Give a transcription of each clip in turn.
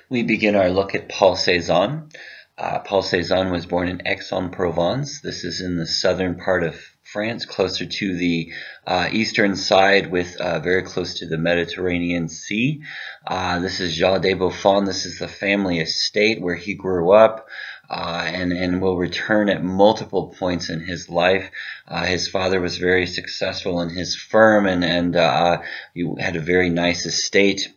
We begin our look at Paul Cezanne. Paul Cezanne was born in Aix-en-Provence. This is in the southern part of France, closer to the eastern side, with very close to the Mediterranean Sea. This is Jardin des Buffons. This is the family estate where he grew up. And will return at multiple points in his life. His father was very successful in his firm, and he had a very nice estate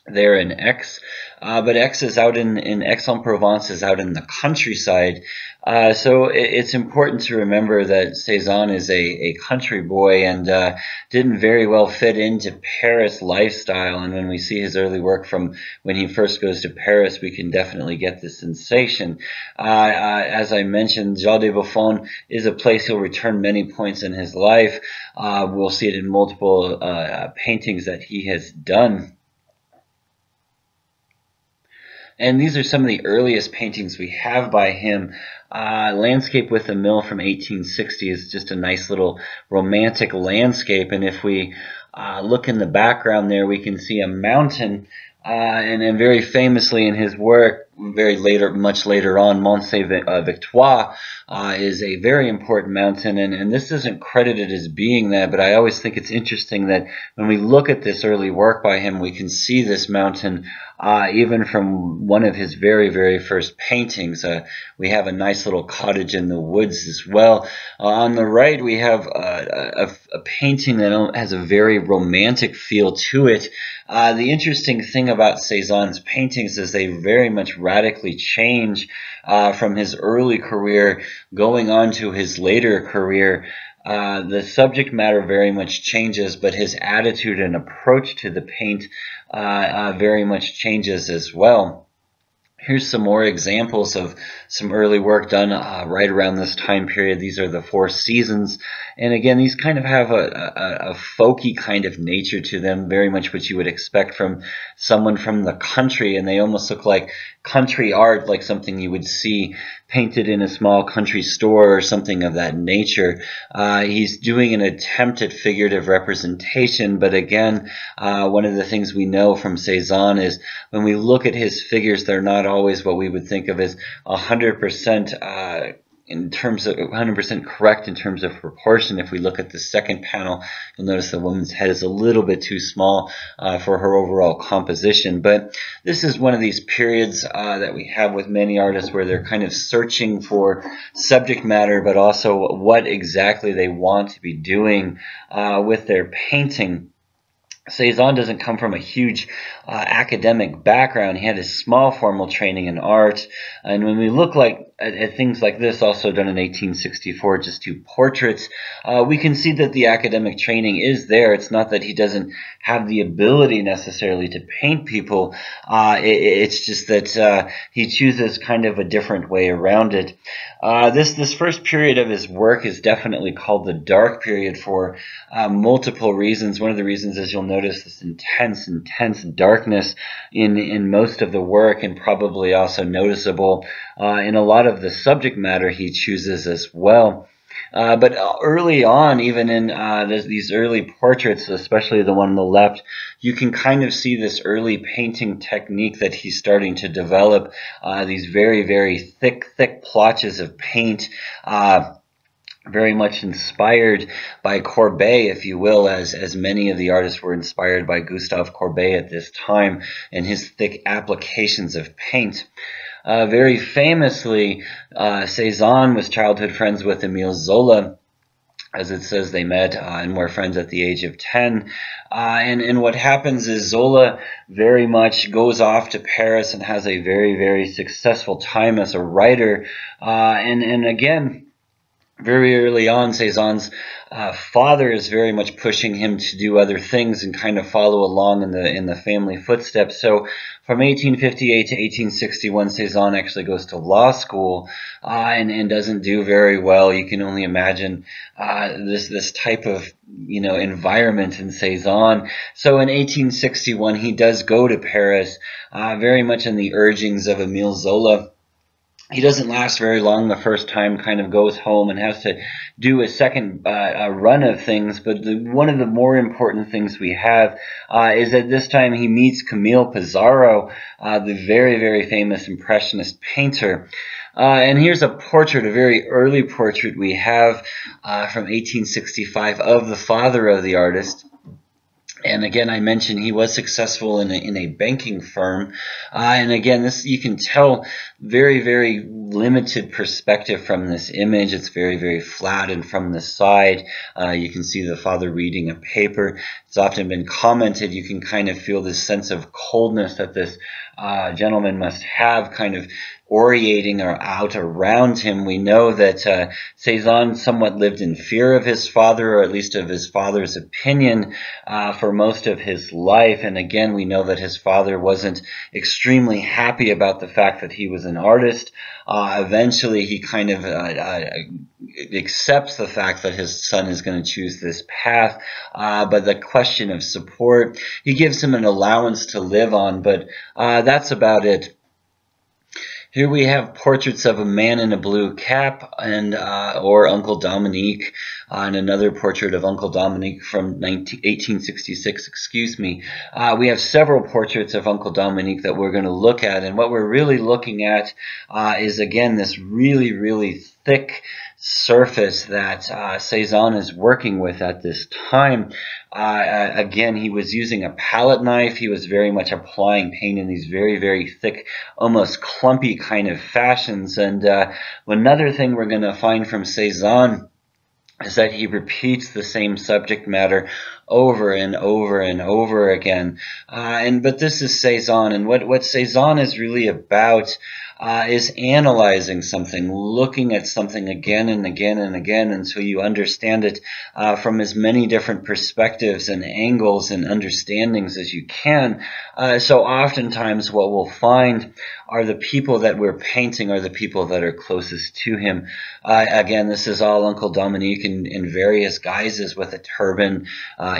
there in Aix. But Aix is out in Aix-en-Provence, is out in the countryside. So it's important to remember that Cezanne is a country boy and didn't very well fit into Paris lifestyle. And when we see his early work from when he first goes to Paris, we can definitely get the sensation. As I mentioned, Jardin des Buffons is a place he'll return many points in his life. We'll see it in multiple paintings that he has done. And these are some of the earliest paintings we have by him. Landscape with a Mill from 1860 is just a nice little romantic landscape. And if we look in the background there, we can see a mountain. And very famously in his work, much later on, Mont Saint-Victoire is a very important mountain, and this isn't credited as being that, but I always think it's interesting that when we look at this early work by him, we can see this mountain even from one of his very first paintings. We have a nice little cottage in the woods as well. On the right, we have a painting that has a very romantic feel to it. The interesting thing about Cezanne's paintings is they very much radically change from his early career going on to his later career. The subject matter very much changes, but his attitude and approach to the paint very much changes as well. Here's some more examples of some early work done right around this time period. These are the Four Seasons. And again, these kind of have a folky kind of nature to them, very much what you would expect from someone from the country. And they almost look like country art, like something you would see painted in a small country store or something of that nature. He's doing an attempt at figurative representation, but again, one of the things we know from Cezanne is when we look at his figures, they're not always what we would think of as 100% in terms of 100% correct in terms of proportion. If we look at the second panel, you'll notice the woman's head is a little bit too small for her overall composition. But this is one of these periods that we have with many artists where they're kind of searching for subject matter, but also what exactly they want to be doing with their painting. Cezanne doesn't come from a huge academic background. He had a small formal training in art. And when we look at things like this, also done in 1864, just two portraits, we can see that the academic training is there. It's not that he doesn't have the ability necessarily to paint people. It's just that he chooses kind of a different way around it. This first period of his work is definitely called the dark period for multiple reasons. One of the reasons is you'll notice this intense darkness in most of the work, and probably also noticeable in a lot of the subject matter he chooses as well. But early on, even in these early portraits, especially the one on the left, you can kind of see this early painting technique that he's starting to develop, these very thick plotches of paint, very much inspired by Courbet, if you will, as many of the artists were inspired by Gustave Courbet at this time and his thick applications of paint. Very famously, Cezanne was childhood friends with Emile Zola. As it says, they met and were friends at the age of 10. And what happens is Zola very much goes off to Paris and has a very successful time as a writer. And again, very early on, Cezanne's father is very much pushing him to do other things and kind of follow along in the family footsteps. So from 1858 to 1861, Cezanne actually goes to law school and doesn't do very well. You can only imagine this type of environment in Cezanne. So in 1861, he does go to Paris, very much in the urgings of Emile Zola. he doesn't last very long the first time, kind of goes home and has to do a second run of things. But one of the more important things we have is that this time he meets Camille Pissarro, the very, very famous Impressionist painter. And here's a portrait, a very early portrait we have from 1865 of the father of the artist. And again, I mentioned he was successful in a banking firm. And again, this, you can tell, very, very limited perspective from this image. It's very, very flat, and from the side, you can see the father reading a paper. It's often been commented, you can kind of feel this sense of coldness that this gentleman must have, kind of orientating or out around him. We know that Cezanne somewhat lived in fear of his father, or at least of his father's opinion, for most of his life. And again, we know that his father wasn't extremely happy about the fact that he was an artist. Eventually, he kind of accepts the fact that his son is going to choose this path, but the question of support, he gives him an allowance to live on, but that's about it. Here we have portraits of a man in a blue cap and or Uncle Dominique, and another portrait of Uncle Dominique from 1866, excuse me. We have several portraits of Uncle Dominique that we're going to look at, and what we're really looking at is, again, this really, really thick surface that Cezanne is working with at this time. Again, he was using a palette knife. He was very much applying paint in these very, very thick, almost clumpy kind of fashions. And another thing we're going to find from Cezanne is that he repeats the same subject matter over and over and over again. But this is Cezanne, and what Cezanne is really about is analyzing something, looking at something again and again and again until you understand it from as many different perspectives and angles and understandings as you can. So oftentimes what we'll find are the people that we're painting are the people that are closest to him. Again, this is all Uncle Dominique in various guises, with a turban,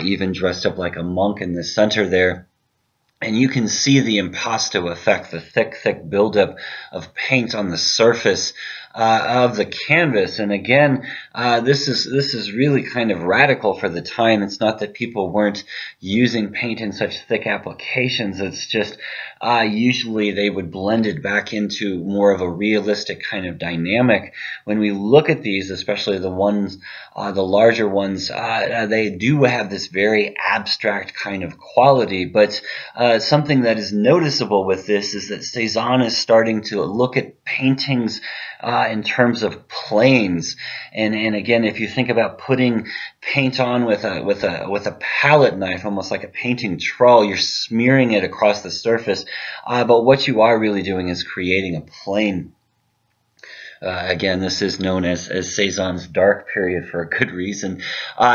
even dressed up like a monk in the center there. And you can see the impasto effect, the thick, thick buildup of paint on the surface of the canvas. And again, this is really kind of radical for the time. It's not that people weren't using paint in such thick applications. It's just usually they would blend it back into more of a realistic kind of dynamic. When we look at these, especially the ones, the larger ones, they do have this very abstract kind of quality. But something that is noticeable with this is that Cezanne is starting to look at paintings in terms of planes, and again, if you think about putting paint on with a palette knife, almost like a painting trowel, you're smearing it across the surface, but what you are really doing is creating a plane. Again, this is known as Cezanne's dark period for a good reason.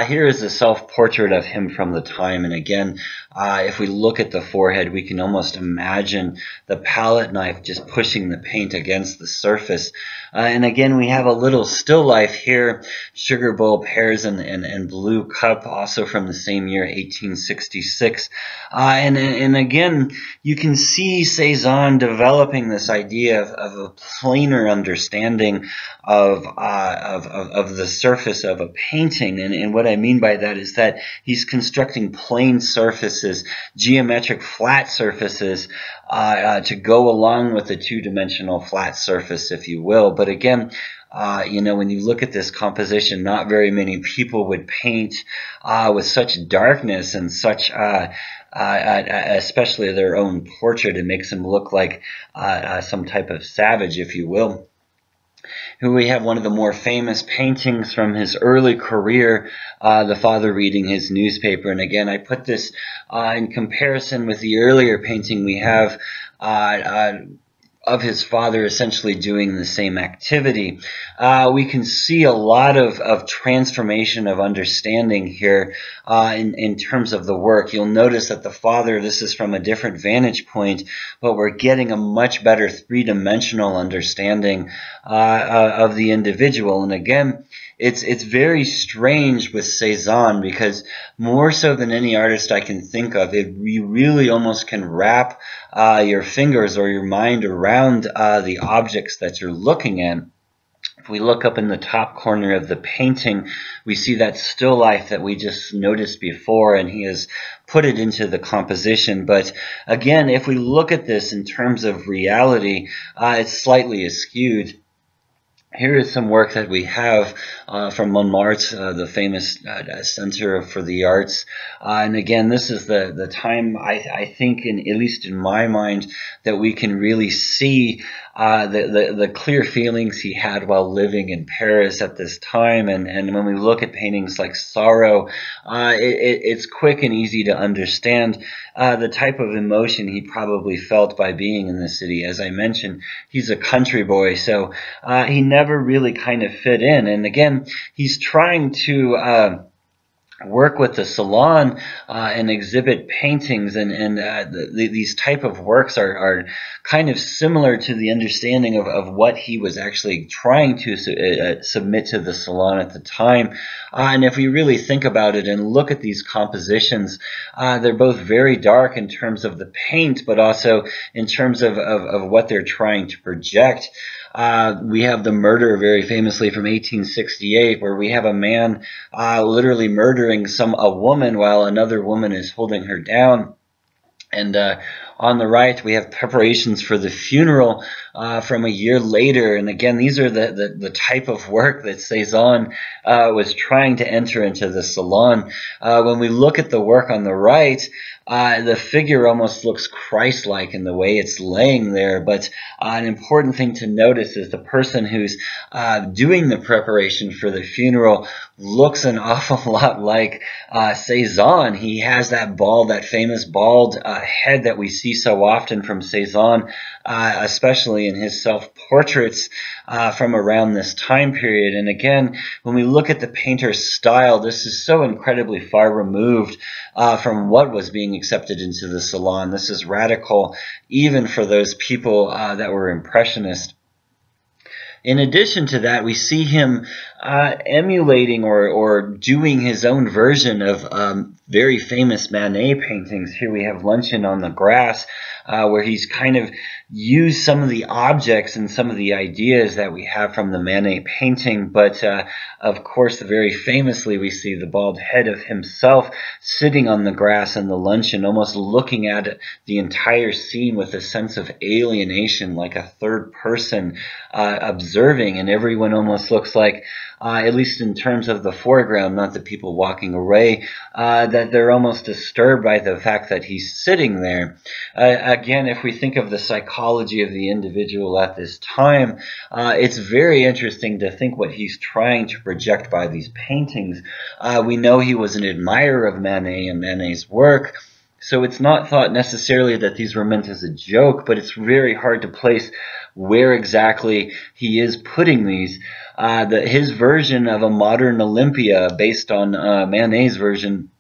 Here is a self-portrait of him from the time, and again, if we look at the forehead, we can almost imagine the palette knife just pushing the paint against the surface. And again, we have a little still life here, sugar bowl, pears, and blue cup, also from the same year, 1866. And again, you can see Cezanne developing this idea of a planar understanding of the surface of a painting. And what I mean by that is that he's constructing plane surfaces, geometric flat surfaces, to go along with the two-dimensional flat surface, if you will. But again, you know, when you look at this composition, not very many people would paint with such darkness and such, especially their own portrait. It makes them look like some type of savage, if you will. Here we have one of the more famous paintings from his early career, the father reading his newspaper. And again, I put this in comparison with the earlier painting we have of his father essentially doing the same activity. We can see a lot of transformation of understanding here in terms of the work. You'll notice that the father, this is from a different vantage point, but we're getting a much better three-dimensional understanding of the individual. And again, it's very strange with Cezanne because more so than any artist I can think of, you really almost can wrap your fingers or your mind around the objects that you're looking at. If we look up in the top corner of the painting, we see that still life that we just noticed before, and he has put it into the composition. But again, if we look at this in terms of reality, it's slightly askewed. Here is some work that we have from Montmartre, the famous Center for the Arts. And again, this is the time, I think, at least in my mind, that we can really see the clear feelings he had while living in Paris at this time. And when we look at paintings like Sorrow, it's quick and easy to understand the type of emotion he probably felt by being in the city. As I mentioned, he's a country boy, so he never really kind of fit in. And again, he's trying to work with the salon and exhibit paintings, and these type of works are kind of similar to the understanding of what he was actually trying to submit to the salon at the time. And if we really think about it and look at these compositions, they're both very dark in terms of the paint, but also in terms of what they're trying to project. We have The Murder, very famously from 1868, where we have a man literally murdering a woman while another woman is holding her down. And on the right, we have preparations for the funeral from a year later. And again, these are the type of work that Cezanne was trying to enter into the salon. When we look at the work on the right, the figure almost looks Christ-like in the way it's laying there. But an important thing to notice is the person who's doing the preparation for the funeral looks an awful lot like Cezanne. He has that famous bald head that we see so often from Cezanne, especially in his self-portraits from around this time period. And again, when we look at the painter's style, this is so incredibly far removed from what was being accepted into the salon. This is radical even for those people that were impressionist. In addition to that, we see him emulating or doing his own version of very famous Manet paintings. Here we have Luncheon on the Grass, where he's kind of used some of the objects and some of the ideas that we have from the Manet painting. But of course, very famously, we see the bald head of himself sitting on the grass in the Luncheon, almost looking at the entire scene with a sense of alienation, like a third person observing, and everyone almost looks like, at least in terms of the foreground, not the people walking away, that they're almost disturbed by the fact that he's sitting there. Again, if we think of the psychology of the individual at this time, it's very interesting to think what he's trying to project by these paintings. We know he was an admirer of Manet and Manet's work, so it's not thought necessarily that these were meant as a joke, but it's very hard to place where exactly he is putting these. His version of a modern Olympia based on Manet's version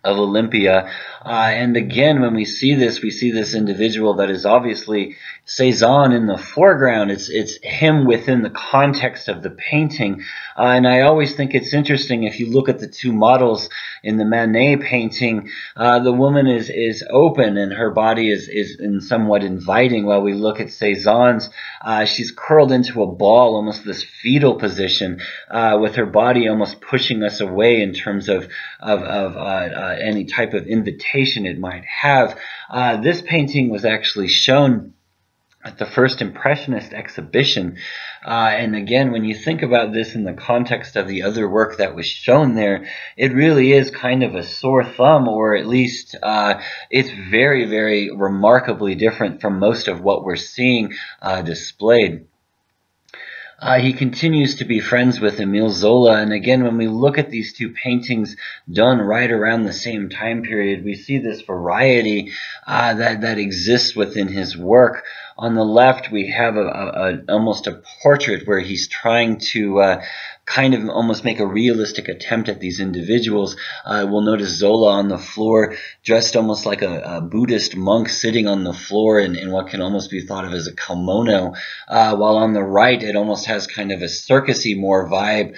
of Olympia. And again, when we see this individual that is obviously Cezanne in the foreground. It's him within the context of the painting. And I always think it's interesting if you look at the two models in the Manet painting, the woman is open and her body is somewhat inviting, while we look at Cezanne's, she's curled into a ball, almost this fetal position, with her body almost pushing us away in terms of any type of invitation it might have. This painting was actually shown at the first Impressionist exhibition. And again, when you think about this in the context of the other work that was shown there, it really is kind of a sore thumb, or at least it's very, very remarkably different from most of what we're seeing displayed. He continues to be friends with Emile Zola, and again, when we look at these two paintings done right around the same time period, we see this variety that exists within his work. On the left, we have almost a portrait where he's trying to kind of almost make a realistic attempt at these individuals. We'll notice Zola on the floor, dressed almost like a Buddhist monk, sitting on the floor in what can almost be thought of as a kimono, while on the right it almost has kind of a circusy more vibe.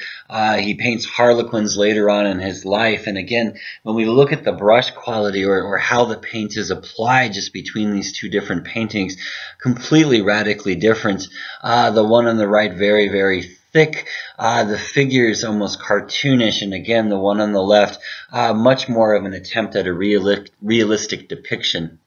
He paints harlequins later on in his life, and again, when we look at the brush quality or how the paint is applied just between these two different paintings, completely radically different. The one on the right, very, very thick. The figure is almost cartoonish, and again, the one on the left, much more of an attempt at a realistic depiction.